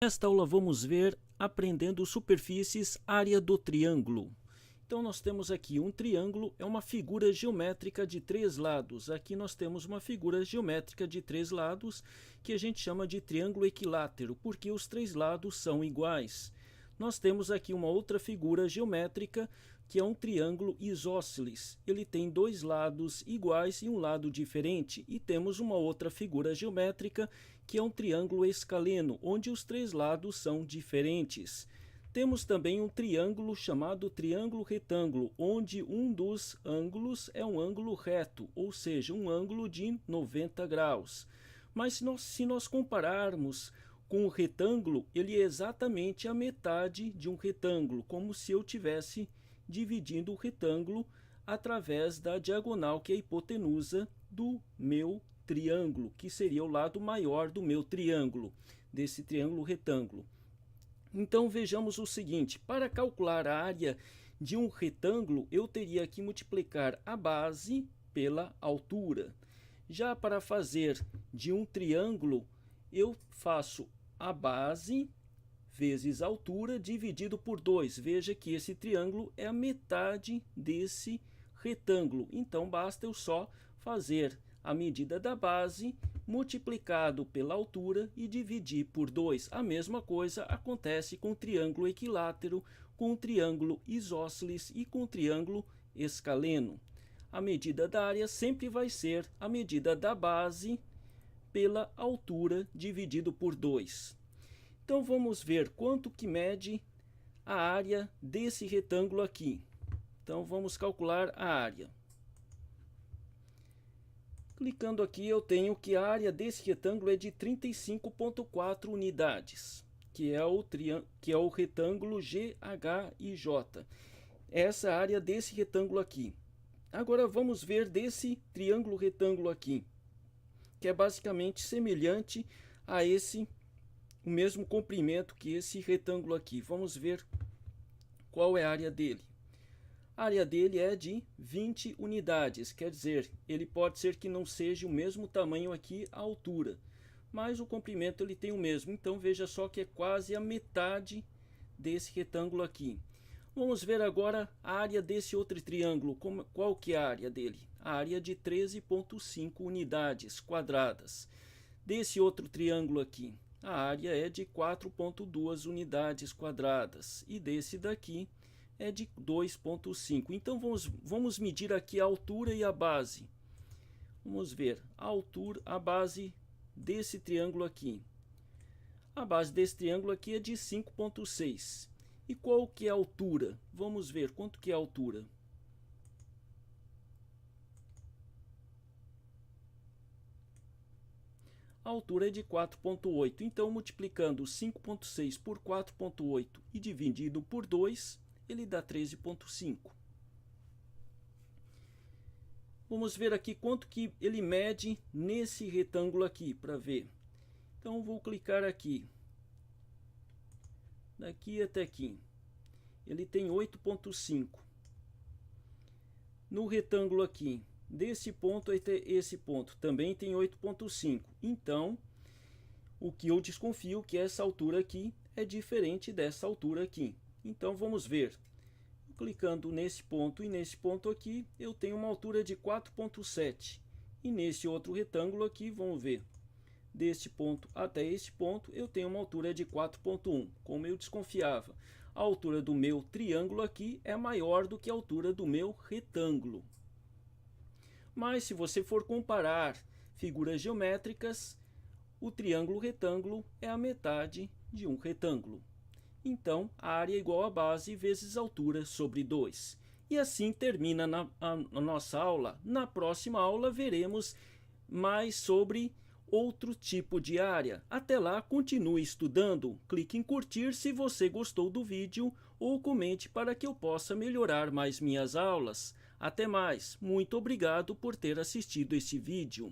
Nesta aula vamos ver aprendendo superfícies, área do triângulo. Então nós temos aqui um triângulo, é uma figura geométrica de três lados. Aqui nós temos uma figura geométrica de três lados que a gente chama de triângulo equilátero, porque os três lados são iguais. Nós temos aqui uma outra figura geométrica que é um triângulo isósceles. Ele tem dois lados iguais e um lado diferente. E temos uma outra figura geométrica que é um triângulo escaleno, onde os três lados são diferentes. Temos também um triângulo chamado triângulo retângulo, onde um dos ângulos é um ângulo reto, ou seja, um ângulo de 90 graus. Mas se nós compararmos com o retângulo, ele é exatamente a metade de um retângulo, como se eu tivesse dividindo o retângulo através da diagonal, que é a hipotenusa do meu triângulo, que seria o lado maior do meu triângulo, desse triângulo retângulo. Então vejamos o seguinte: para calcular a área de um retângulo, eu teria que multiplicar a base pela altura. Já para fazer de um triângulo, eu faço a base vezes a altura dividido por 2. Veja que esse triângulo é a metade desse retângulo. Então basta eu só fazer a medida da base multiplicado pela altura e dividir por 2. A mesma coisa acontece com o triângulo equilátero, com o triângulo isósceles e com o triângulo escaleno. A medida da área sempre vai ser a medida da base pela altura dividido por 2. Então vamos ver quanto que mede a área desse retângulo aqui. Então vamos calcular a área. Clicando aqui, eu tenho que a área desse retângulo é de 35,4 unidades, que é o retângulo GHIJ. Essa é a área desse retângulo aqui. Agora vamos ver desse triângulo retângulo aqui, que é basicamente semelhante a o mesmo comprimento que esse retângulo aqui. Vamos ver qual é a área dele. A área dele é de 20 unidades, quer dizer, ele pode ser que não seja o mesmo tamanho aqui a altura, mas o comprimento ele tem o mesmo. Então veja só que é quase a metade desse retângulo aqui. Vamos ver agora a área desse outro triângulo. Qual que é a área dele? A área é de 13,5 unidades quadradas. Desse outro triângulo aqui, a área é de 4,2 unidades quadradas. E desse daqui é de 2,5. Então vamos medir aqui a altura e a base. Vamos ver a altura, a base desse triângulo aqui. A base desse triângulo aqui é de 5,6. E qual que é a altura? Vamos ver quanto que é a altura. A altura é de 4,8. Então, multiplicando 5,6 por 4,8 e dividido por 2, ele dá 13,5. Vamos ver aqui quanto que ele mede nesse retângulo aqui, para ver. Então, vou clicar aqui. Daqui até aqui. Ele tem 8,5. No retângulo aqui, desse ponto até esse ponto, também tem 8,5. Então, o que eu desconfio que essa altura aqui é diferente dessa altura aqui. Então, vamos ver. Clicando nesse ponto e nesse ponto aqui, eu tenho uma altura de 4,7. E nesse outro retângulo aqui, vamos ver. Deste ponto até esse ponto, eu tenho uma altura de 4,1. Como eu desconfiava, a altura do meu triângulo aqui é maior do que a altura do meu retângulo. Mas se você for comparar figuras geométricas, o triângulo retângulo é a metade de um retângulo. Então, a área é igual a base vezes a altura sobre 2. E assim termina a nossa aula. Na próxima aula veremos mais sobre outro tipo de área. Até lá, continue estudando. Clique em curtir se você gostou do vídeo ou comente para que eu possa melhorar mais minhas aulas. Até mais. Muito obrigado por ter assistido este vídeo.